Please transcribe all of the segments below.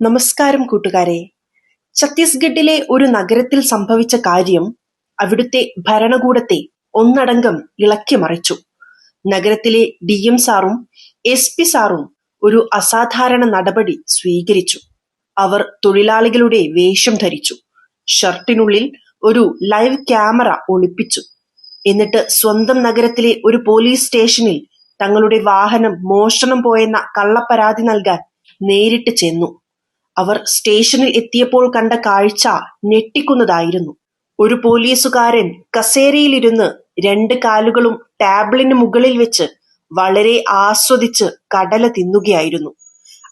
നമസ്കാരം കൂട്ടുകാരെ. ഛത്തീസ്ഗഡിലെ ഒരു നഗരത്തിൽ സംഭവിച്ച കാര്യം അവിടുത്തെ ഭരണകൂടത്തെ ഒന്നടങ്കം ഇളക്കിമറിച്ചു. നഗരത്തിലെ DM സാറും SP സാറും ഒരു അസാധാരണ നടപടി സ്വീകരിച്ചു. അവർ തൊഴിലാളികളുടെ വേഷം ധരിച്ചു, ഷർട്ടിനുള്ളിൽ ഒരു ലൈവ് ക്യാമറ ഒളിപ്പിച്ചു. എന്നിട്ട് സ്വന്തം നഗരത്തിലെ ഒരു പോലീസ് സ്റ്റേഷനിൽ തങ്ങളുടെ വാഹനം മോഷണം പോയെന്ന കള്ളപ്പരാതി നൽകാൻ നേരിട്ട് ചെന്നു. അവർ സ്റ്റേഷനിൽ എത്തിയപ്പോൾ കണ്ട കാഴ്ച ഞെട്ടിക്കുന്നതായിരുന്നു. ഒരു പോലീസുകാരൻ കസേരയിലിരുന്ന് 2 കാലുകളും ടേബിളിന് മുകളിൽ വെച്ച് വളരെ ആസ്വദിച്ച് കടല തിന്നുകയായിരുന്നു.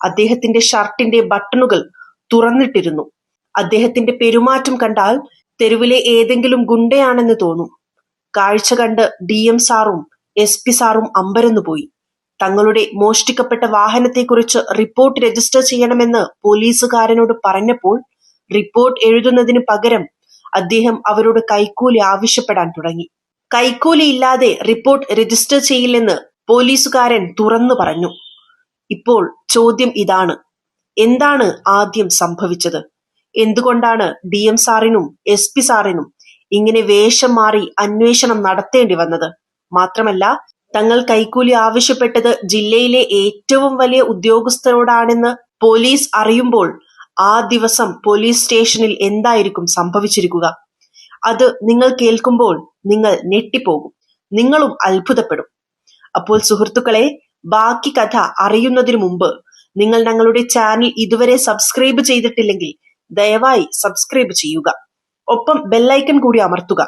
അദ്ദേഹത്തിന്റെ ഷർട്ടിന്റെ ബട്ടണുകൾ തുറന്നിട്ടിരുന്നു. അദ്ദേഹത്തിന്റെ പെരുമാറ്റം കണ്ടാൽ തെരുവിലെ ഏതെങ്കിലും ഗുണ്ടയാണെന്ന് തോന്നും. കാഴ്ച കണ്ട് DM സാറും SP സാറും അമ്പരന്നുപോയി. തങ്ങളുടെ മോഷ്ടിക്കപ്പെട്ട വാഹനത്തെക്കുറിച്ച് റിപ്പോർട്ട് രജിസ്റ്റർ ചെയ്യണമെന്ന് പോലീസുകാരനോട് പറഞ്ഞപ്പോൾ റിപ്പോർട്ട് എഴുതുന്നതിന് പകരം അദ്ദേഹം അവരോട് കൈക്കൂലി ആവശ്യപ്പെടാൻ തുടങ്ങി. കൈക്കൂലി ഇല്ലാതെ റിപ്പോർട്ട് രജിസ്റ്റർ ചെയ്യില്ലെന്ന് പോലീസുകാരൻ തുറന്നു പറഞ്ഞു. ഇപ്പോൾ ചോദ്യം ഇതാണ്: എന്താണ് ആദ്യം സംഭവിച്ചത്? എന്തുകൊണ്ടാണ് DM സാറിനും SP സാറിനും ഇങ്ങനെ വേഷം മാറി അന്വേഷണം നടത്തേണ്ടി വന്നത്? മാത്രമല്ല, തങ്ങൾ കൈക്കൂലി ആവശ്യപ്പെട്ടത് ജില്ലയിലെ ഏറ്റവും വലിയ ഉദ്യോഗസ്ഥരോടാണെന്ന് പോലീസ് അറിയുമ്പോൾ ആ ദിവസം പോലീസ് സ്റ്റേഷനിൽ എന്തായിരിക്കും സംഭവിച്ചിരിക്കുക? അത് നിങ്ങൾ കേൾക്കുമ്പോൾ നിങ്ങൾ ഞെട്ടിപ്പോകും, നിങ്ങളും അത്ഭുതപ്പെടും. അപ്പോൾ സുഹൃത്തുക്കളെ, ബാക്കി കഥ അറിയുന്നതിനു മുമ്പ് നിങ്ങൾ ഞങ്ങളുടെ ചാനൽ ഇതുവരെ സബ്സ്ക്രൈബ് ചെയ്തിട്ടില്ലെങ്കിൽ ദയവായി സബ്സ്ക്രൈബ് ചെയ്യുക. ഒപ്പം ബെല്ലൈക്കൺ കൂടി അമർത്തുക.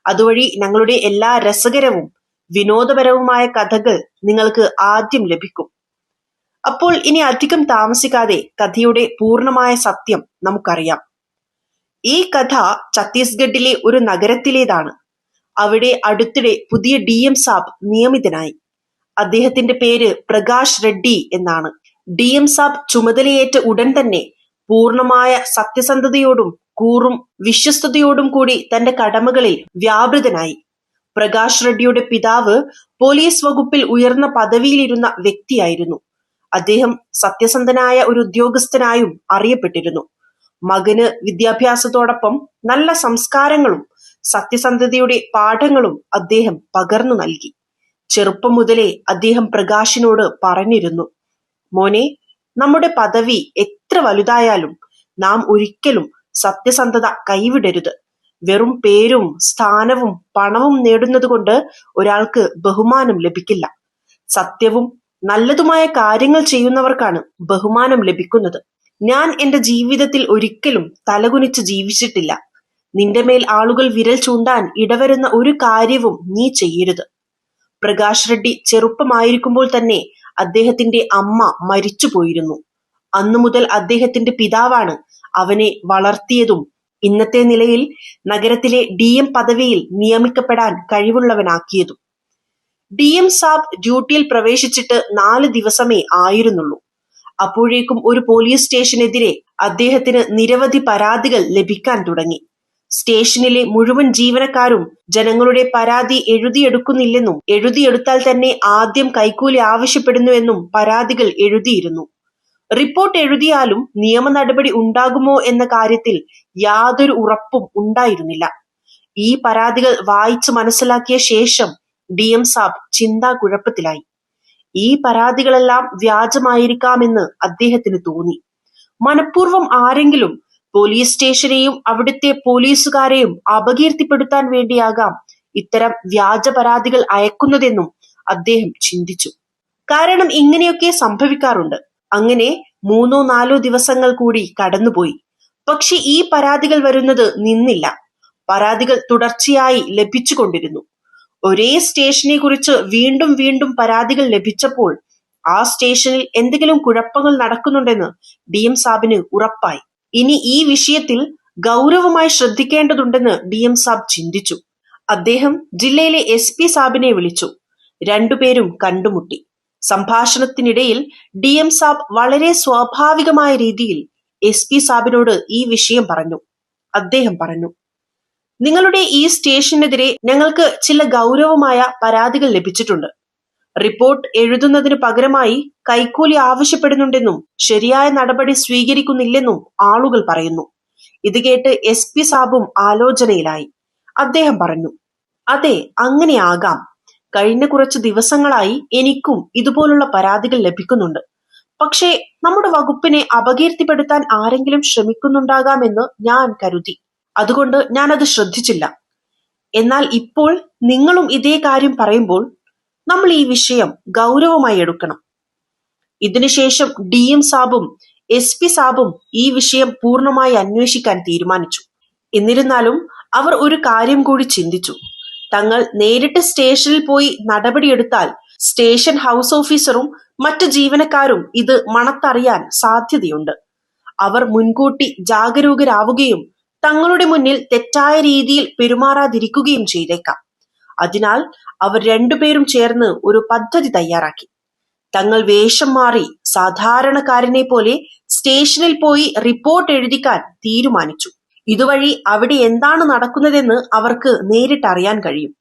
അതുവഴി ഞങ്ങളുടെ എല്ലാ രസകരവും വിനോദപരവുമായ കഥകൾ നിങ്ങൾക്ക് ആദ്യം ലഭിക്കും. അപ്പോൾ ഇനി അധികം താമസിക്കാതെ കഥയുടെ പൂർണ്ണമായ സത്യം നമുക്കറിയാം. ഈ കഥ ഛത്തീസ്ഗഡിലെ ഒരു നഗരത്തിലേതാണ്. അവിടെ അടുത്തിടെ പുതിയ DM സാബ് നിയമിതനായി. അദ്ദേഹത്തിന്റെ പേര് പ്രകാശ് റെഡ്ഡി എന്നാണ്. DM സാബ് ചുമതലയേറ്റ ഉടൻ തന്നെ പൂർണ്ണമായ സത്യസന്ധതയോടും കൂറും വിശ്വസ്തയോടും കൂടി തന്റെ കടമകളിൽ വ്യാപൃതനായി. പ്രകാശ് റെഡ്ഡിയുടെ പിതാവ് പോലീസ് വകുപ്പിൽ ഉയർന്ന പദവിയിലിരുന്ന വ്യക്തിയായിരുന്നു. അദ്ദേഹം സത്യസന്ധനായ ഒരു ഉദ്യോഗസ്ഥനായും അറിയപ്പെട്ടിരുന്നു. മകന് വിദ്യാഭ്യാസത്തോടൊപ്പം നല്ല സംസ്കാരങ്ങളും സത്യസന്ധതയുടെ പാഠങ്ങളും അദ്ദേഹം പകർന്നു നൽകി. ചെറുപ്പം മുതലേ അദ്ദേഹം പ്രകാശിനോട് പറഞ്ഞിരുന്നു: മോനെ, നമ്മുടെ പദവി എത്ര വലുതായാലും നാം ഒരിക്കലും സത്യസന്ധത കൈവിടരുത്. വെറും പേരും സ്ഥാനവും പണവും നേടുന്നതുകൊണ്ട് ഒരാൾക്ക് ബഹുമാനം ലഭിക്കില്ല. സത്യവും നല്ലതുമായ കാര്യങ്ങൾ ചെയ്യുന്നവർക്കാണ് ബഹുമാനം ലഭിക്കുന്നത്. ഞാൻ എന്റെ ജീവിതത്തിൽ ഒരിക്കലും തലകുനിച്ച് ജീവിച്ചിട്ടില്ല. നിന്റെ മേൽ ആളുകൾ വിരൽ ചൂണ്ടാൻ ഇടവരുന്ന ഒരു കാര്യവും നീ ചെയ്യരുത്. പ്രകാശ് റെഡ്ഡി ചെറുപ്പമായിരിക്കുമ്പോൾ തന്നെ അദ്ദേഹത്തിന്റെ അമ്മ മരിച്ചു പോയിരുന്നു. അന്നു മുതൽ അദ്ദേഹത്തിന്റെ പിതാവാണ് അവനെ വളർത്തിയതും ഇന്നത്തെ നിലയിൽ നഗരത്തിലെ DM പദവിയിൽ നിയമിക്കപ്പെടാൻ കഴിവുള്ളവനാക്കിയതും. DM സാബ് ഡ്യൂട്ടിയിൽ പ്രവേശിച്ചിട്ട് 4 ദിവസമേ ആയിരുന്നുള്ളൂ. അപ്പോഴേക്കും ഒരു പോലീസ് സ്റ്റേഷനെതിരെ അദ്ദേഹത്തിന് നിരവധി പരാതികൾ ലഭിക്കാൻ തുടങ്ങി. സ്റ്റേഷനിലെ മുഴുവൻ ജീവനക്കാരും ജനങ്ങളുടെ പരാതി എഴുതിയെടുക്കുന്നില്ലെന്നും എഴുതിയെടുത്താൽ തന്നെ ആദ്യം കൈക്കൂലി ആവശ്യപ്പെടുന്നുവെന്നും പരാതികൾ എഴുതിയിരുന്നു. റിപ്പോർട്ട് എഴുതിയാലും നിയമ നടപടി ഉണ്ടാകുമോ എന്ന കാര്യത്തിൽ യാതൊരു ഉറപ്പും ഉണ്ടായിരുന്നില്ല. ഈ പരാതികൾ വായിച്ചു മനസ്സിലാക്കിയ ശേഷം DM സാബ് ചിന്താകുഴപ്പത്തിലായി. ഈ പരാതികളെല്ലാം വ്യാജമായിരിക്കാമെന്ന് അദ്ദേഹത്തിന് തോന്നി. മനഃപൂർവ്വം ആരെങ്കിലും പോലീസ് സ്റ്റേഷനെയും അവിടുത്തെ പോലീസുകാരെയും അപകീർത്തിപ്പെടുത്താൻ വേണ്ടിയാകാം ഇത്തരം വ്യാജ പരാതികൾ അയക്കുന്നതെന്നും അദ്ദേഹം ചിന്തിച്ചു. കാരണം ഇങ്ങനെയൊക്കെ സംഭവിക്കാറുണ്ട്. അങ്ങനെ 3-4 ദിവസങ്ങൾ കൂടി കടന്നുപോയി. പക്ഷെ ഈ പരാതികൾ വരുന്നത് നിന്നില്ല. പരാതികൾ തുടർച്ചയായി ലഭിച്ചുകൊണ്ടിരുന്നു. ഒരേ സ്റ്റേഷനെ കുറിച്ച് വീണ്ടും വീണ്ടും പരാതികൾ ലഭിച്ചപ്പോൾ ആ സ്റ്റേഷനിൽ എന്തെങ്കിലും കുഴപ്പങ്ങൾ നടക്കുന്നുണ്ടെന്ന് DM സാബിന് ഉറപ്പായി. ഇനി ഈ വിഷയത്തിൽ ഗൗരവമായി ശ്രദ്ധിക്കേണ്ടതുണ്ടെന്ന് DM സാബ് ചിന്തിച്ചു. അദ്ദേഹം ജില്ലയിലെ SP സാബിനെ വിളിച്ചു. രണ്ടുപേരും കണ്ടുമുട്ടി. സംഭാഷണത്തിനിടയിൽ DM സാബ് വളരെ സ്വാഭാവികമായ രീതിയിൽ SP സാബിനോട് ഈ വിഷയം പറഞ്ഞു. അദ്ദേഹം പറഞ്ഞു: നിങ്ങളുടെ ഈ സ്റ്റേഷനെതിരെ ഞങ്ങൾക്ക് ചില ഗൗരവമായ പരാതികൾ ലഭിച്ചിട്ടുണ്ട്. റിപ്പോർട്ട് എഴുതുന്നതിനു പകരമായി കൈക്കൂലി ആവശ്യപ്പെടുന്നുണ്ടെന്നും ശരിയായ നടപടി സ്വീകരിക്കുന്നില്ലെന്നും ആളുകൾ പറയുന്നു. ഇത് കേട്ട് SP സാബും ആലോചനയിലായി. അദ്ദേഹം പറഞ്ഞു, അതെ, അങ്ങനെയാകാം. കഴിഞ്ഞ കുറച്ചു ദിവസങ്ങളായി എനിക്കും ഇതുപോലുള്ള പരാതികൾ ലഭിക്കുന്നുണ്ട്. പക്ഷേ നമ്മുടെ വകുപ്പിനെ അപകീർത്തിപ്പെടുത്താൻ ആരെങ്കിലും ശ്രമിക്കുന്നുണ്ടാകാമെന്ന് ഞാൻ കരുതി. അതുകൊണ്ട് ഞാനത് ശ്രദ്ധിച്ചില്ല. എന്നാൽ ഇപ്പോൾ നിങ്ങളും ഇതേ കാര്യം പറയുമ്പോൾ നമ്മൾ ഈ വിഷയം ഗൗരവമായി എടുക്കണം. ഇതിനുശേഷം DM സാബും SP സാബും ഈ വിഷയം പൂർണ്ണമായി അന്വേഷിക്കാൻ തീരുമാനിച്ചു. എന്നിരുന്നാലും അവർ ഒരു കാര്യം കൂടി ചിന്തിച്ചു. തങ്ങൾ നേരിട്ട് സ്റ്റേഷനിൽ പോയി നടപടിയെടുത്താൽ സ്റ്റേഷൻ ഹൗസ് ഓഫീസറും മറ്റു ജീവനക്കാരും ഇത് മണത്തറിയാൻ സാധ്യതയുണ്ട്. അവർ മുൻകൂട്ടി ജാഗരൂകരാവുകയും തങ്ങളുടെ മുന്നിൽ തെറ്റായ രീതിയിൽ പെരുമാറാതിരിക്കുകയും ചെയ്തേക്കാം. അതിനാൽ അവർ രണ്ടുപേരും ചേർന്ന് ഒരു പദ്ധതി തയ്യാറാക്കി. തങ്ങൾ വേഷം മാറി സാധാരണക്കാരനെ പോലെ സ്റ്റേഷനിൽ പോയി റിപ്പോർട്ട് എഴുതിക്കാൻ തീരുമാനിച്ചു. ഇതുവഴി അവിടെ എന്താണ് നടക്കുന്നതെന്ന് അവർക്ക് നേരിട്ടറിയാൻ കഴിയും.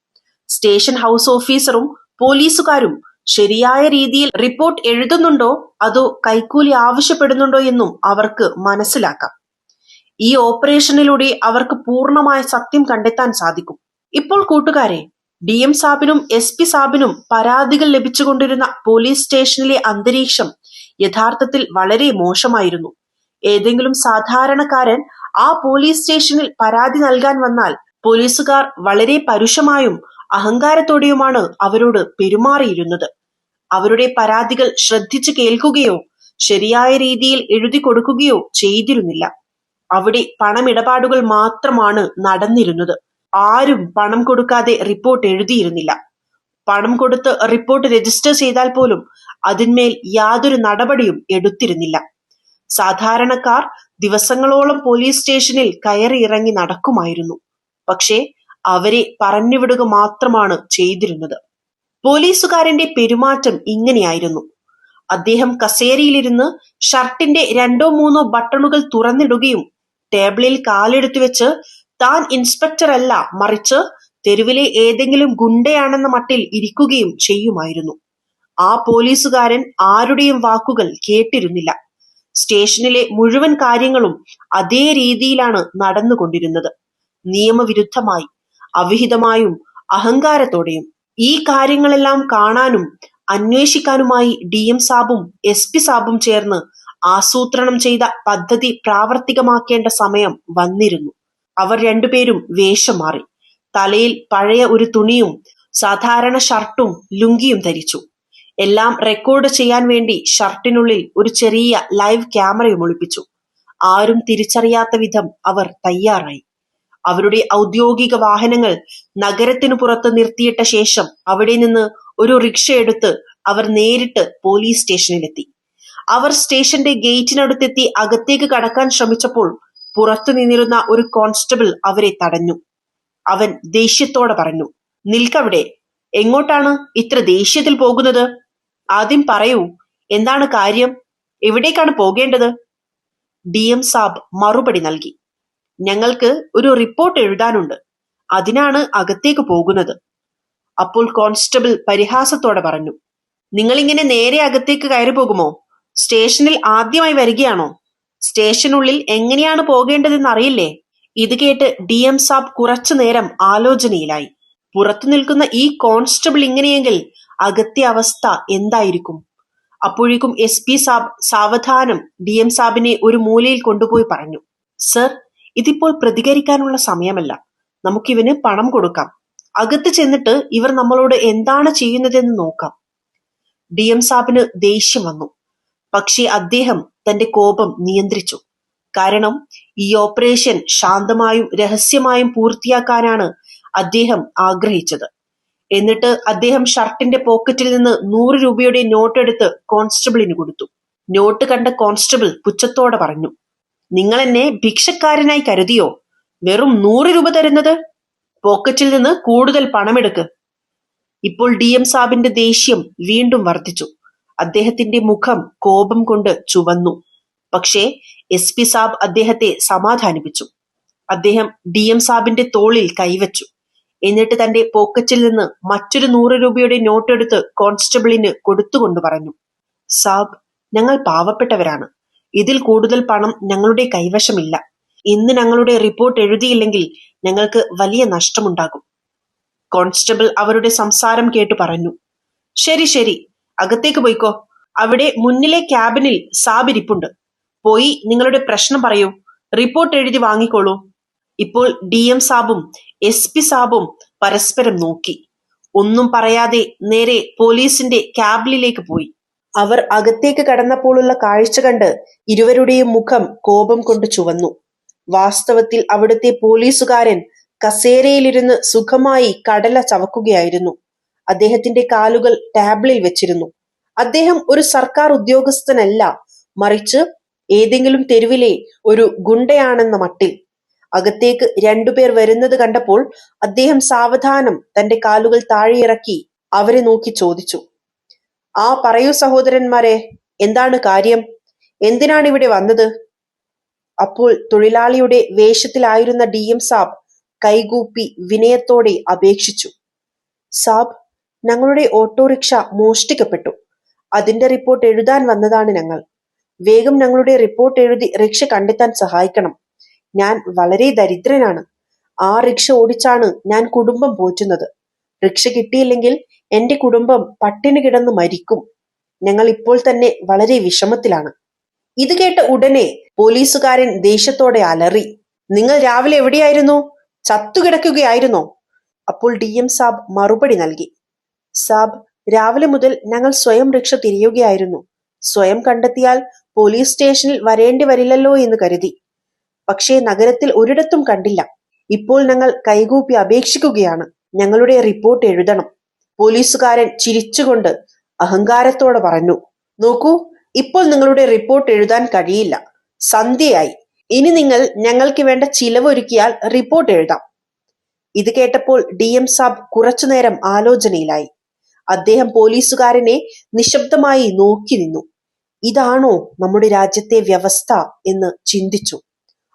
സ്റ്റേഷൻ ഹൗസ് ഓഫീസറും പോലീസുകാരും ശരിയായ രീതിയിൽ റിപ്പോർട്ട് എഴുതുന്നുണ്ടോ അതോ കൈക്കൂലി ആവശ്യപ്പെടുന്നുണ്ടോ എന്നും അവർക്ക് മനസ്സിലാക്കാം. ഈ ഓപ്പറേഷനിലൂടെ അവർക്ക് പൂർണ്ണമായ സത്യം കണ്ടെത്താൻ സാധിക്കും. ഇപ്പോൾ കൂട്ടുകാരെ, DM സാബിനും SP സാബിനും പരാതികൾ ലഭിച്ചുകൊണ്ടിരുന്ന പോലീസ് സ്റ്റേഷനിലെ അന്തരീക്ഷം യഥാർത്ഥത്തിൽ വളരെ മോശമായിരുന്നു. ഏതെങ്കിലും സാധാരണക്കാരൻ ആ പോലീസ് സ്റ്റേഷനിൽ പരാതി നൽകാൻ വന്നാൽ പോലീസുകാർ വളരെ പരുഷമായും അഹങ്കാരത്തോടെയുമാണ് അവരോട് പെരുമാറിയിരുന്നത്. അവരുടെ പരാതികൾ ശ്രദ്ധിച്ചു കേൾക്കുകയോ ശരിയായ രീതിയിൽ എഴുതി കൊടുക്കുകയോ ചെയ്തിരുന്നില്ല. അവിടെ പണമിടപാടുകൾ മാത്രമാണ് നടന്നിരുന്നത്. ആരും പണം കൊടുക്കാതെ റിപ്പോർട്ട് എഴുതിയിരുന്നില്ല. പണം കൊടുത്ത് റിപ്പോർട്ട് രജിസ്റ്റർ ചെയ്താൽ പോലും അതിന്മേൽ യാതൊരു നടപടിയും എടുത്തിരുന്നില്ല. സാധാരണക്കാർ ദിവസങ്ങളോളം പോലീസ് സ്റ്റേഷനിൽ കയറി ഇറങ്ങി നടക്കുമായിരുന്നു. പക്ഷേ അവരെ പറഞ്ഞുവിടുക മാത്രമാണ് ചെയ്തിരുന്നത്. പോലീസുകാരന്റെ പെരുമാറ്റം ഇങ്ങനെയായിരുന്നു. അദ്ദേഹം കസേരയിലിരുന്ന് ഷർട്ടിന്റെ 2-3 ബട്ടണുകൾ തുറന്നിടുകയും ടേബിളിൽ കാലെടുത്തു വെച്ച് താൻ ഇൻസ്പെക്ടർ അല്ല, മറിച്ച് തെരുവിലെ ഏതെങ്കിലും ഗുണ്ടയാണെന്ന മട്ടിൽ ഇരിക്കുകയും ചെയ്യുമായിരുന്നു. ആ പോലീസുകാരൻ ആരുടെയും വാക്കുകൾ കേട്ടിരുന്നില്ല. സ്റ്റേഷനിലെ മുഴുവൻ കാര്യങ്ങളും അതേ രീതിയിലാണ് നടന്നുകൊണ്ടിരുന്നത്. നിയമവിരുദ്ധമായി, അവിഹിതമായും അഹങ്കാരത്തോടെയും. ഈ കാര്യങ്ങളെല്ലാം കാണാനും അന്വേഷിക്കാനുമായി DM സാബും SP സാബും ചേർന്ന് ആസൂത്രണം ചെയ്ത പദ്ധതി പ്രാവർത്തികമാക്കേണ്ട സമയം വന്നിരുന്നു. അവർ രണ്ടുപേരും വേഷം മാറി. തലയിൽ പഴയ ഒരു തുണിയും സാധാരണ ഷർട്ടും ലുങ്കിയും ധരിച്ചു. എല്ലാം റെക്കോർഡ് ചെയ്യാൻ വേണ്ടി ഷർട്ടിനുള്ളിൽ ഒരു ചെറിയ ലൈവ് ക്യാമറയും ഒളിപ്പിച്ചു. ആരും തിരിച്ചറിയാത്ത വിധം അവർ തയ്യാറായി. അവരുടെ ഔദ്യോഗിക വാഹനങ്ങൾ നഗരത്തിനു പുറത്ത് നിർത്തിയിട്ട ശേഷം അവിടെ നിന്ന് ഒരു റിക്ഷ എടുത്ത് അവർ നേരിട്ട് പോലീസ് സ്റ്റേഷനിലെത്തി. അവർ സ്റ്റേഷന്റെ ഗേറ്റിനടുത്തെത്തി അകത്തേക്ക് കടക്കാൻ ശ്രമിച്ചപ്പോൾ പുറത്തു നിന്നിരുന്ന ഒരു കോൺസ്റ്റബിൾ അവരെ തടഞ്ഞു. അവൻ ദേഷ്യത്തോടെ പറഞ്ഞു, നിൽക്കവിടെ. എങ്ങോട്ടാണ് ഇത്ര ദേഷ്യത്തിൽ പോകുന്നത്? ആദ്യം പറയൂ, എന്താണ് കാര്യം? എവിടേക്കാണ് പോകേണ്ടത്? DM സാബ് മറുപടി നൽകി, ഞങ്ങൾക്ക് ഒരു റിപ്പോർട്ട് എഴുതാനുണ്ട്, അതിനാണ് അകത്തേക്ക് പോകുന്നത്. അപ്പോൾ കോൺസ്റ്റബിൾ പരിഹാസത്തോടെ പറഞ്ഞു, നിങ്ങളിങ്ങനെ നേരെ അകത്തേക്ക് കയറി പോകുമോ? സ്റ്റേഷനിൽ ആദ്യമായി വരികയാണോ? സ്റ്റേഷനുള്ളിൽ എങ്ങനെയാണ് പോകേണ്ടതെന്ന് അറിയില്ലേ? ഇത് കേട്ട് DM സാബ് കുറച്ചു നേരം ആലോചനയിലായി. പുറത്തു നിൽക്കുന്ന ഈ കോൺസ്റ്റബിൾ ഇങ്ങനെയെങ്കിൽ അകത്തെ അവസ്ഥ എന്തായിരിക്കും? അപ്പോഴേക്കും SP സാബ് സാവധാനം DM സാബിനെ ഒരു മൂലയിൽ കൊണ്ടുപോയി പറഞ്ഞു, സർ, ഇതിപ്പോൾ പ്രതികരിക്കാനുള്ള സമയമല്ല. നമുക്കിവന് പണം കൊടുക്കാം. അകത്ത് ചെന്നിട്ട് ഇവർ നമ്മളോട് എന്താണ് ചെയ്യുന്നതെന്ന് നോക്കാം. DM സാബിന് ദേഷ്യം വന്നു. പക്ഷേ അദ്ദേഹം തന്റെ കോപം നിയന്ത്രിച്ചു. കാരണം ഈ ഓപ്പറേഷൻ ശാന്തമായും രഹസ്യമായും പൂർത്തിയാക്കാനാണ് അദ്ദേഹം ആഗ്രഹിച്ചത്. എന്നിട്ട് അദ്ദേഹം ഷർട്ടിന്റെ പോക്കറ്റിൽ നിന്ന് 100 രൂപയുടെ നോട്ട് എടുത്ത് കോൺസ്റ്റബിളിന് കൊടുത്തു. നോട്ട് കണ്ട കോൺസ്റ്റബിൾ പുച്ഛത്തോടെ പറഞ്ഞു, നിങ്ങൾ എന്നെ ഭിക്ഷക്കാരനായി കരുതിയോ? വെറും 100 രൂപ തരുന്നത്? പോക്കറ്റിൽ നിന്ന് കൂടുതൽ പണമെടുക്ക്. ഇപ്പോൾ DM സാബിന്റെ ദേഷ്യം വീണ്ടും വർദ്ധിച്ചു. അദ്ദേഹത്തിന്റെ മുഖം കോപം കൊണ്ട് ചുവന്നു. പക്ഷേ SP സാബ് അദ്ദേഹത്തെ സമാധാനിപ്പിച്ചു. അദ്ദേഹം DM സാബിന്റെ തോളിൽ കൈവച്ചു. എന്നിട്ട് തന്റെ പോക്കറ്റിൽ നിന്ന് മറ്റൊരു 100 രൂപയുടെ നോട്ട് എടുത്ത് കോൺസ്റ്റബിളിന് കൊടുത്തുകൊണ്ട് പറഞ്ഞു, സാബ്, ഞങ്ങൾ പാവപ്പെട്ടവരാണ്. ഇതിൽ കൂടുതൽ പണം ഞങ്ങളുടെ കൈവശമില്ല. ഇന്ന് ഞങ്ങളുടെ റിപ്പോർട്ട് എഴുതിയില്ലെങ്കിൽ ഞങ്ങൾക്ക് വലിയ നഷ്ടമുണ്ടാകും. കോൺസ്റ്റബിൾ അവരുടെ സംസാരം കേട്ടു പറഞ്ഞു, ശരി ശരി, അകത്തേക്ക് പോയിക്കോ. അവിടെ മുന്നിലെ ക്യാബിനിൽ സാബ് ഇരിപ്പുണ്ട്. പോയി നിങ്ങളുടെ പ്രശ്നം പറയൂ. റിപ്പോർട്ട് എഴുതി വാങ്ങിക്കോളൂ. ഇപ്പോൾ DM സാബും SP സാബും പരസ്പരം നോക്കി. ഒന്നും പറയാതെ നേരെ പോലീസിന്റെ ക്യാബിനിലേക്ക് പോയി. അവർ അകത്തേക്ക് കടന്നപ്പോഴുള്ള കാഴ്ച കണ്ട് ഇരുവരുടെയും മുഖം കോപം കൊണ്ട് ചുവന്നു. വാസ്തവത്തിൽ അവിടുത്തെ പോലീസുകാരൻ കസേരയിലിരുന്ന് സുഖമായി കടല ചവക്കുകയായിരുന്നു. അദ്ദേഹത്തിന്റെ കാലുകൾ ടാബിളിൽ വെച്ചിരുന്നു. അദ്ദേഹം ഒരു സർക്കാർ ഉദ്യോഗസ്ഥനല്ല, മറിച്ച് ഏതെങ്കിലും തെരുവിലെ ഒരു ഗുണ്ടയാണെന്ന മട്ടിൽ. അകത്തേക്ക് 2 പേർ വരുന്നത് കണ്ടപ്പോൾ അദ്ദേഹം സാവധാനം തന്റെ കാലുകൾ താഴെയിറക്കി അവരെ നോക്കി ചോദിച്ചു, ആ പറയൂ സഹോദരന്മാരെ, എന്താണ് കാര്യം? എന്തിനാണ് ഇവിടെ വന്നത്? അപ്പോൾ തൊഴിലാളിയുടെ വേഷത്തിലായിരുന്ന DM സാബ് കൈകൂപ്പി വിനയത്തോടെ അപേക്ഷിച്ചു, സാബ്, ഞങ്ങളുടെ ഓട്ടോറിക്ഷ മോഷ്ടിക്കപ്പെട്ടു. അതിന്റെ റിപ്പോർട്ട് എഴുതാൻ വന്നതാണ് ഞങ്ങൾ. വേഗം ഞങ്ങളുടെ റിപ്പോർട്ട് എഴുതി റിക്ഷ കണ്ടെത്താൻ സഹായിക്കണം. ഞാൻ വളരെ ദരിദ്രനാണ്. ആ റിക്ഷ ഓടിച്ചാണ് ഞാൻ കുടുംബം പോറ്റുന്നത്. റിക്ഷ കിട്ടിയില്ലെങ്കിൽ എന്റെ കുടുംബം പട്ടിണി കിടന്ന് മരിക്കും. ഞങ്ങൾ ഇപ്പോൾ തന്നെ വളരെ വിഷമത്തിലാണ്. ഇത് കേട്ട ഉടനെ പോലീസുകാരൻ ദേഷ്യത്തോടെ അലറി, നിങ്ങൾ രാവിലെ എവിടെയായിരുന്നു? ചത്തുകിടക്കുകയായിരുന്നോ? അപ്പോൾ DM സാബ് മറുപടി നൽകി, സാബ്, രാവിലെ മുതൽ ഞങ്ങൾ സ്വയം റിക്ഷ തിരയുകയായിരുന്നു. സ്വയം കണ്ടെത്തിയാൽ പോലീസ് സ്റ്റേഷനിൽ വരേണ്ടി വരില്ലല്ലോ എന്ന് കരുതി. പക്ഷേ നഗരത്തിൽ ഒരിടത്തും കണ്ടില്ല. ഇപ്പോൾ ഞങ്ങൾ കൈകൂപ്പി അപേക്ഷിക്കുകയാണ്. ഞങ്ങളുടെ റിപ്പോർട്ട് എഴുതണം. പോലീസുകാരൻ ചിരിച്ചുകൊണ്ട് അഹങ്കാരത്തോടെ പറഞ്ഞു, നോക്കൂ, ഇപ്പോൾ നിങ്ങളുടെ റിപ്പോർട്ട് എഴുതാൻ കഴിയില്ല. സന്ധ്യയായി. ഇനി നിങ്ങൾ ഞങ്ങൾക്ക് വേണ്ട ചിലവൊരുക്കിയാൽ റിപ്പോർട്ട് എഴുതാം. ഇത് കേട്ടപ്പോൾ DM സാബ് കുറച്ചുനേരം ആലോചനയിലായി. അദ്ദേഹം പോലീസുകാരനെ നിശബ്ദമായി നോക്കി നിന്നു. ഇതാണോ നമ്മുടെ രാജ്യത്തെ വ്യവസ്ഥ എന്ന് ചിന്തിച്ചു.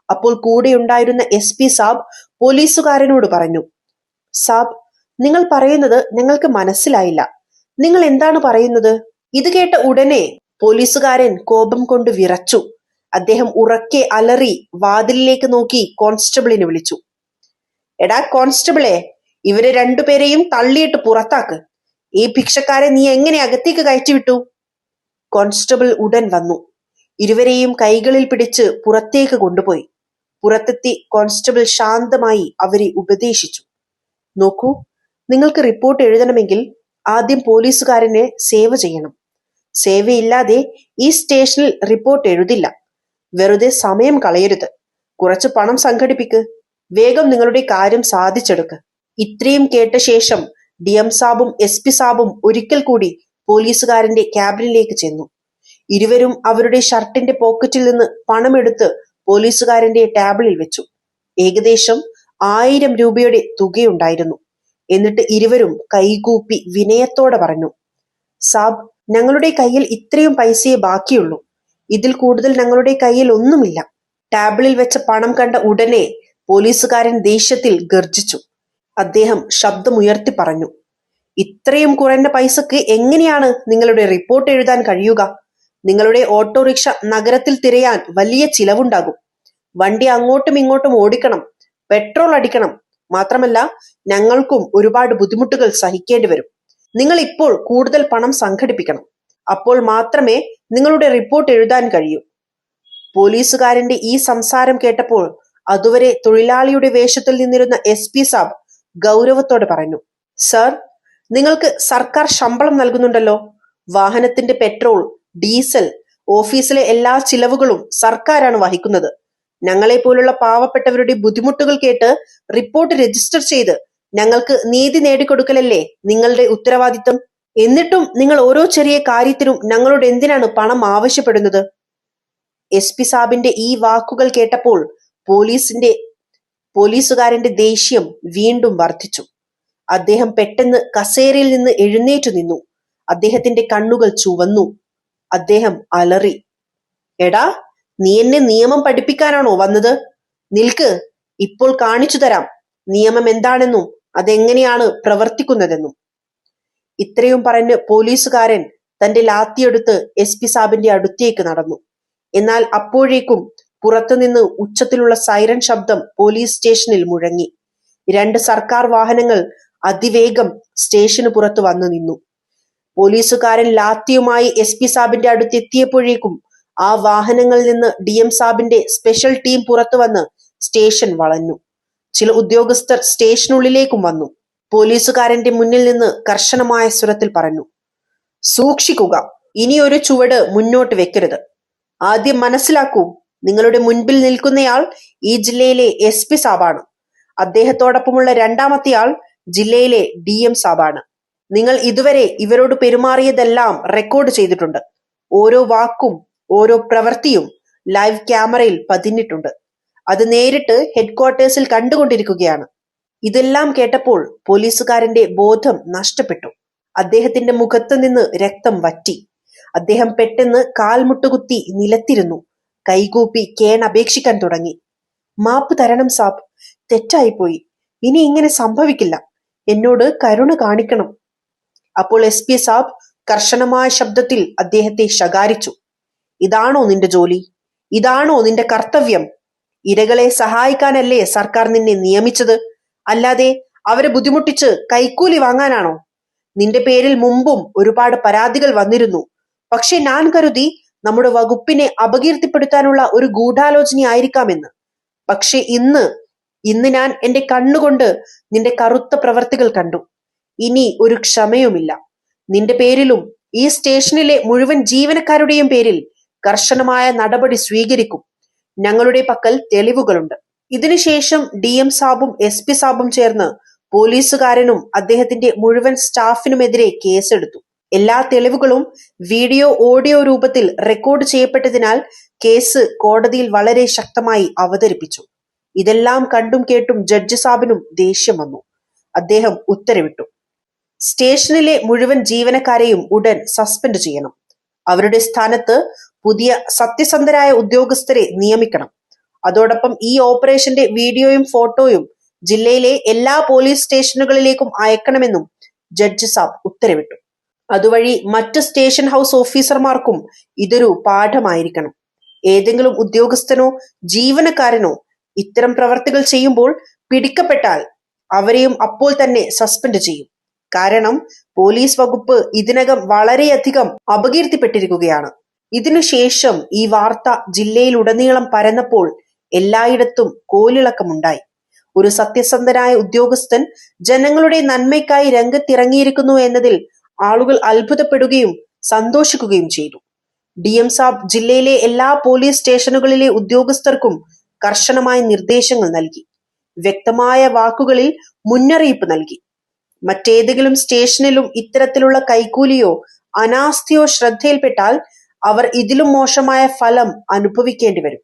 അപ്പോൾ കൂടെയുണ്ടായിരുന്ന SP സാബ് പോലീസുകാരനോട് പറഞ്ഞു, സാബ്, നിങ്ങൾ പറയുന്നത് ഞങ്ങൾക്ക് മനസ്സിലായില്ല. നിങ്ങൾ എന്താണ് പറയുന്നത്? ഇത് കേട്ട ഉടനെ പോലീസുകാരൻ കോപം കൊണ്ട് വിറച്ചു. അദ്ദേഹം ഉറക്കെ അലറി വാതിലിലേക്ക് നോക്കി കോൺസ്റ്റബിളിനെ വിളിച്ചു, എടാ കോൺസ്റ്റബിളെ, ഇവരെ 2 പേരെയും തള്ളിയിട്ട് പുറത്താക്ക്. ഈ ഭിക്ഷക്കാരെ നീ എങ്ങനെ അകത്തേക്ക് കയറ്റിവിട്ടു? കോൺസ്റ്റബിൾ ഉടൻ വന്നു. ഇരുവരെയും കൈകളിൽ പിടിച്ച് പുറത്തേക്ക് കൊണ്ടുപോയി. പുറത്തെത്തി കോൺസ്റ്റബിൾ ശാന്തമായി അവരെ ഉപദേശിച്ചു, നോക്കൂ, നിങ്ങൾക്ക് റിപ്പോർട്ട് എഴുതണമെങ്കിൽ ആദ്യം പോലീസുകാരനെ സേവ ചെയ്യണം. സേവയില്ലാതെ ഈ സ്റ്റേഷനിൽ റിപ്പോർട്ട് എഴുതില്ല. വെറുതെ സമയം കളയരുത്. കുറച്ച് പണം സംഘടിപ്പിക്ക്. വേഗം നിങ്ങളുടെ കാര്യം സാധിച്ചെടുക്ക്. ഇത്രയും കേട്ട ശേഷം DM സാബും SP സാബും ഒരിക്കൽ കൂടി പോലീസുകാരന്റെ ക്യാബിനിലേക്ക് ചെന്നു. ഇരുവരും അവരുടെ ഷർട്ടിന്റെ പോക്കറ്റിൽ നിന്ന് പണമെടുത്ത് പോലീസുകാരന്റെ ടേബിളിൽ വെച്ചു. ഏകദേശം 1000 രൂപയുടെ തുകയുണ്ടായിരുന്നു. എന്നിട്ട് ഇരുവരും കൈകൂപ്പി വിനയത്തോടെ പറഞ്ഞു, സാബ്, ഞങ്ങളുടെ കയ്യിൽ ഇത്രയും പൈസയെ ബാക്കിയുള്ളൂ. ഇതിൽ കൂടുതൽ ഞങ്ങളുടെ കയ്യിൽ ഒന്നുമില്ല. ടേബിളിൽ വെച്ച പണം കണ്ട ഉടനെ പോലീസുകാരൻ ദേഷ്യത്തിൽ ഗർജിച്ചു. അദ്ദേഹം ശബ്ദമുയർത്തി പറഞ്ഞു, ഇത്രയും കുറഞ്ഞ പൈസക്ക് എങ്ങനെയാണ് നിങ്ങളുടെ റിപ്പോർട്ട് എഴുതാൻ കഴിയുക? നിങ്ങളുടെ ഓട്ടോറിക്ഷ നഗരത്തിൽ തിരയാൻ വലിയ ചിലവുണ്ടാകും. വണ്ടി അങ്ങോട്ടും ഇങ്ങോട്ടും ഓടിക്കണം, പെട്രോൾ അടിക്കണം. മാത്രമല്ല ഞങ്ങൾക്കും ഒരുപാട് ബുദ്ധിമുട്ടുകൾ സഹിക്കേണ്ടി വരും. നിങ്ങൾ ഇപ്പോൾ കൂടുതൽ പണം സംഘടിപ്പിക്കണം. അപ്പോൾ മാത്രമേ നിങ്ങളുടെ റിപ്പോർട്ട് എഴുതാൻ കഴിയൂ. പോലീസുകാരന്റെ ഈ സംസാരം കേട്ടപ്പോൾ അതുവരെ തൊഴിലാളിയുടെ വേഷത്തിൽ നിന്നിരുന്ന SP സാബ് ഗൗരവത്തോടെ പറഞ്ഞു, സർ, നിങ്ങൾക്ക് സർക്കാർ ശമ്പളം നൽകുന്നുണ്ടല്ലോ. വാഹനത്തിന്റെ പെട്രോൾ, ഡീസൽ, ഓഫീസിലെ എല്ലാ ചിലവുകളും സർക്കാരാണ് വഹിക്കുന്നത്. ഞങ്ങളെ പോലുള്ള പാവപ്പെട്ടവരുടെ ബുദ്ധിമുട്ടുകൾ കേട്ട് റിപ്പോർട്ട് രജിസ്റ്റർ ചെയ്ത് ഞങ്ങൾക്ക് നീതി നേടിക്കൊടുക്കലല്ലേ നിങ്ങളുടെ ഉത്തരവാദിത്തം. എന്നിട്ടും നിങ്ങൾ ഓരോ ചെറിയ കാര്യത്തിനും ഞങ്ങളോട് എന്തിനാണ് പണം ആവശ്യപ്പെടുന്നത്? SP സാബിന്റെ ഈ വാക്കുകൾ കേട്ടപ്പോൾ പോലീസുകാരന്റെ ദേഷ്യം വീണ്ടും വർദ്ധിച്ചു. അദ്ദേഹം പെട്ടെന്ന് കസേരയിൽ നിന്ന് എഴുന്നേറ്റു നിന്നു. അദ്ദേഹത്തിന്റെ കണ്ണുകൾ ചുവന്നു. അദ്ദേഹം അലറി, എടാ, നീ എന്നെ നിയമം പഠിപ്പിക്കാനാണോ വന്നത്? നിൽക്ക്, ഇപ്പോൾ കാണിച്ചു തരാം നിയമം എന്താണെന്നും അതെങ്ങനെയാണ് പ്രവർത്തിക്കുന്നതെന്നും. ഇത്രയും പറഞ്ഞ് പോലീസുകാരൻ തന്റെ ലാത്തിയെടുത്ത് SP സാബിന്റെ അടുത്തേക്ക് നടന്നു. എന്നാൽ അപ്പോഴേക്കും പുറത്തുനിന്ന് ഉച്ചത്തിലുള്ള സൈറൻ ശബ്ദം പോലീസ് സ്റ്റേഷനിൽ മുഴങ്ങി. 2 സർക്കാർ വാഹനങ്ങൾ അതിവേഗം സ്റ്റേഷന് പുറത്തു വന്നു നിന്നു. പോലീസുകാരൻ ലാത്തിയുമായി SP സാബിന്റെ അടുത്തെത്തിയപ്പോഴേക്കും ആ വാഹനങ്ങളിൽ നിന്ന് DM സാബിന്റെ സ്പെഷ്യൽ ടീം പുറത്തു വന്ന് സ്റ്റേഷൻ വളഞ്ഞു. ചില ഉദ്യോഗസ്ഥർ സ്റ്റേഷനുള്ളിലേക്കും വന്നു. പോലീസുകാരന്റെ മുന്നിൽ നിന്ന് കർശനമായ സ്വരത്തിൽ പറഞ്ഞു, സൂക്ഷിക്കുക, ഇനി ഒരു ചുവട് മുന്നോട്ട് വെക്കരുത്. ആദ്യം മനസ്സിലാക്കൂ, നിങ്ങളുടെ മുൻപിൽ നിൽക്കുന്നയാൾ ഈ ജില്ലയിലെ SP സാബാണ്. അദ്ദേഹത്തോടൊപ്പമുള്ള രണ്ടാമത്തെയാൾ ജില്ലയിലെ DM സാബാണ്. നിങ്ങൾ ഇതുവരെ ഇവരോട് പെരുമാറിയതെല്ലാം റെക്കോർഡ് ചെയ്തിട്ടുണ്ട്. ഓരോ വാക്കും ഓരോ പ്രവൃത്തിയും ലൈവ് ക്യാമറയിൽ പതിഞ്ഞിട്ടുണ്ട്. അത് നേരിട്ട് ഹെഡ്ക്വാർട്ടേഴ്സിൽ കണ്ടുകൊണ്ടിരിക്കുകയാണ്. ഇതെല്ലാം കേട്ടപ്പോൾ പോലീസുകാരന്റെ ബോധം നഷ്ടപ്പെട്ടു. അദ്ദേഹത്തിന്റെ മുഖത്ത് നിന്ന് രക്തം വറ്റി. അദ്ദേഹം പെട്ടെന്ന് കാൽമുട്ടുകുത്തി നിലത്തിരുന്നു. കൈകൂപ്പി കേണപേക്ഷിക്കാൻ തുടങ്ങി. മാപ്പ് തരണം സാബ്, തെറ്റായിപ്പോയി. ഇനി ഇങ്ങനെ സംഭവിക്കില്ല. എന്നോട് കരുണ കാണിക്കണം. അപ്പോൾ SP സാബ് കർശനമായ ശബ്ദത്തിൽ അദ്ദേഹത്തെ ശകാരിച്ചു. ഇതാണോ നിന്റെ ജോലി? ഇതാണോ നിന്റെ കർത്തവ്യം? ഇരകളെ സഹായിക്കാനല്ലേ സർക്കാർ നിന്നെ നിയമിച്ചത്? അല്ലാതെ അവരെ ബുദ്ധിമുട്ടിച്ച് കൈക്കൂലി വാങ്ങാനാണോ? നിന്റെ പേരിൽ മുമ്പും ഒരുപാട് പരാതികൾ വന്നിരുന്നു. പക്ഷെ ഞാൻ കരുതി നമ്മുടെ വകുപ്പിനെ അപകീർത്തിപ്പെടുത്താനുള്ള ഒരു ഗൂഢാലോചനയായിരിക്കാമെന്ന്. പക്ഷെ ഇന്ന് ഞാൻ എന്റെ കണ്ണുകൊണ്ട് നിന്റെ കറുത്ത പ്രവർത്തികൾ കണ്ടു. ഇനി ഒരു ക്ഷമയുമില്ല. നിന്റെ പേരിലും ഈ സ്റ്റേഷനിലെ മുഴുവൻ ജീവനക്കാരുടെയും പേരിൽ കർശനമായ നടപടി സ്വീകരിക്കും. ഞങ്ങളുടെ പക്കൽ തെളിവുകളുണ്ട്. ഇതിനുശേഷം DM സാബും SP സാബും ചേർന്ന് പോലീസുകാരനും അദ്ദേഹത്തിന്റെ മുഴുവൻ സ്റ്റാഫിനുമെതിരെ കേസെടുത്തു. എല്ലാ തെളിവുകളും വീഡിയോ ഓഡിയോ രൂപത്തിൽ റെക്കോർഡ് ചെയ്യപ്പെട്ടതിനാൽ കേസ് കോടതിയിൽ വളരെ ശക്തമായി അവതരിപ്പിച്ചു. ഇതെല്ലാം കണ്ടും കേട്ടും ജഡ്ജി സാബിനും ദേഷ്യം വന്നു. അദ്ദേഹം ഉത്തരവിട്ടു, സ്റ്റേഷനിലെ മുഴുവൻ ജീവനക്കാരെയും ഉടൻ സസ്പെൻഡ് ചെയ്യണം. അവരുടെ സ്ഥാനത്ത് പുതിയ സത്യസന്ധരായ ഉദ്യോഗസ്ഥരെ നിയമിക്കണം. അതോടൊപ്പം ഈ ഓപ്പറേഷന്റെ വീഡിയോയും ഫോട്ടോയും ജില്ലയിലെ എല്ലാ പോലീസ് സ്റ്റേഷനുകളിലേക്കും അയക്കണമെന്നും ജഡ്ജി സാബ് ഉത്തരവിട്ടു. അതുവഴി മറ്റ് സ്റ്റേഷൻ ഹൗസ് ഓഫീസർമാർക്കും ഇതൊരു പാഠമായിരിക്കണം. ഏതെങ്കിലും ഉദ്യോഗസ്ഥനോ ജീവനക്കാരനോ ഇത്തരം പ്രവർത്തികൾ ചെയ്യുമ്പോൾ പിടിക്കപ്പെട്ടാൽ അവരെയും അപ്പോൾ തന്നെ സസ്പെൻഡ് ചെയ്യും. കാരണം പോലീസ് വകുപ്പ് ഇതിനകം വളരെയധികം അപകീർത്തിപ്പെട്ടിരിക്കുകയാണ്. ഇതിനുശേഷം ഈ വാർത്ത ജില്ലയിലുടനീളം പരന്നപ്പോൾ എല്ലായിടത്തും കോലിളക്കമുണ്ടായി. ഒരു സത്യസന്ധനായ ഉദ്യോഗസ്ഥൻ ജനങ്ങളുടെ നന്മയ്ക്കായി രംഗത്തിറങ്ങിയിരിക്കുന്നു എന്നതിൽ ആളുകൾ അത്ഭുതപ്പെടുകയും സന്തോഷിക്കുകയും ചെയ്തു. DM സാബ് ജില്ലയിലെ എല്ലാ പോലീസ് സ്റ്റേഷനുകളിലെ ഉദ്യോഗസ്ഥർക്കും കർശനമായ നിർദ്ദേശങ്ങൾ നൽകി. വ്യക്തമായ വാക്കുകളിൽ മുന്നറിയിപ്പ് നൽകി. മറ്റേതെങ്കിലും സ്റ്റേഷനിലും ഇത്തരത്തിലുള്ള കൈക്കൂലിയോ അനാസ്ഥയോ ശ്രദ്ധയിൽപ്പെട്ടാൽ അവർ ഇതിലും മോശമായ ഫലം അനുഭവിക്കേണ്ടി വരും.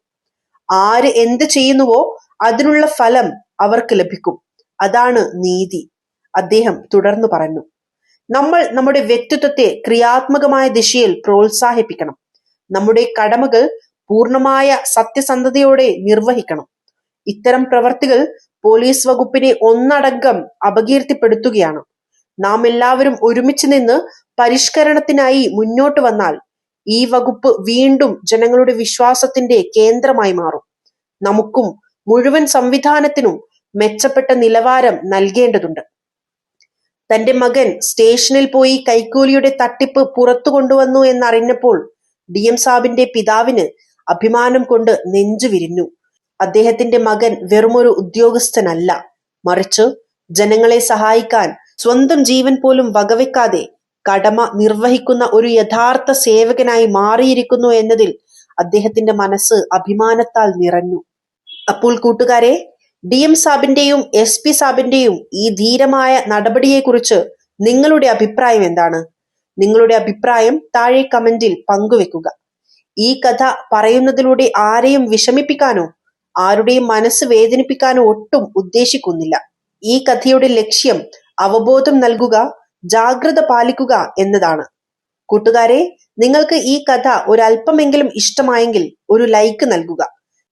ആര് എന്ത് ചെയ്യുന്നുവോ അതിനുള്ള ഫലം അവർക്ക് ലഭിക്കും. അതാണ് നീതി. അദ്ദേഹം തുടർന്നു പറഞ്ഞു, നമ്മൾ നമ്മുടെ വ്യക്തിത്വത്തെ ക്രിയാത്മകമായ ദിശയിൽ പ്രോത്സാഹിപ്പിക്കണം. നമ്മുടെ കടമകൾ പൂർണ്ണമായ സത്യസന്ധതയോടെ നിർവഹിക്കണം. ഇത്തരം പ്രവർത്തികൾ പോലീസ് വകുപ്പിനെ ഒന്നടങ്കം അപകീർത്തിപ്പെടുത്തുകയാണ്. നാം എല്ലാവരും ഒരുമിച്ച് നിന്ന് പരിഷ്കരണത്തിനായി മുന്നോട്ട് വന്നാൽ ഈ വകുപ്പ് വീണ്ടും ജനങ്ങളുടെ വിശ്വാസത്തിന്റെ കേന്ദ്രമായി മാറും. നമുക്കും മുഴുവൻ സംവിധാനത്തിനും മെച്ചപ്പെട്ട നിലവാരം നൽകേണ്ടതുണ്ട്. തന്റെ മകൻ സ്റ്റേഷനിൽ പോയി കൈക്കൂലിയുടെ തട്ടിപ്പ് പുറത്തു കൊണ്ടുവന്നു എന്നറിഞ്ഞപ്പോൾ DM സാബിന്റെ പിതാവിന് അഭിമാനം കൊണ്ട് നെഞ്ചു വിരിഞ്ഞു. അദ്ദേഹത്തിന്റെ മകൻ വെറുമൊരു ഉദ്യോഗസ്ഥനല്ല, മറിച്ച് ജനങ്ങളെ സഹായിക്കാൻ സ്വന്തം ജീവൻ പോലും വകവെക്കാതെ കടമ നിർവഹിക്കുന്ന ഒരു യഥാർത്ഥ സേവകനായി മാറിയിരിക്കുന്നു എന്നതിൽ അദ്ദേഹത്തിന്റെ മനസ്സ് അഭിമാനത്താൽ നിറഞ്ഞു. അപ്പോൾ കൂട്ടുകാരെ, DM സാബിന്റെയും SP സാബിന്റെയും ഈ ധീരമായ നടപടിയെക്കുറിച്ച് നിങ്ങളുടെ അഭിപ്രായം എന്താണ്? നിങ്ങളുടെ അഭിപ്രായം താഴെ കമന്റിൽ പങ്കുവെക്കുക. ഈ കഥ പറയുന്നതിലൂടെ ആരെയും വിഷമിപ്പിക്കാനോ ആരുടെയും മനസ്സ് വേദനിപ്പിക്കാനോ ഒട്ടും ഉദ്ദേശിക്കുന്നില്ല. ഈ കഥയുടെ ലക്ഷ്യം അവബോധം നൽകുക, ജാഗ്രത പാലിക്കുക എന്നതാണ്. കൂട്ടുകാരെ, നിങ്ങൾക്ക് ഈ കഥ ഒരല്പമെങ്കിലും ഇഷ്ടമായെങ്കിൽ ഒരു ലൈക്ക് നൽകുക.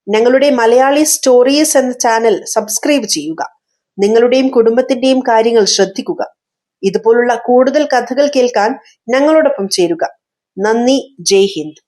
ഞങ്ങളുടെ മലയാളി സ്റ്റോറീസ് എന്ന ചാനൽ സബ്സ്ക്രൈബ് ചെയ്യുക. നിങ്ങളുടെയും കുടുംബത്തിന്റെയും കാര്യങ്ങൾ ശ്രദ്ധിക്കുക. ഇതുപോലുള്ള കൂടുതൽ കഥകൾ കേൾക്കാൻ ഞങ്ങളോടൊപ്പം ചേരുക. നന്ദി. ജയ് ഹിന്ദ്.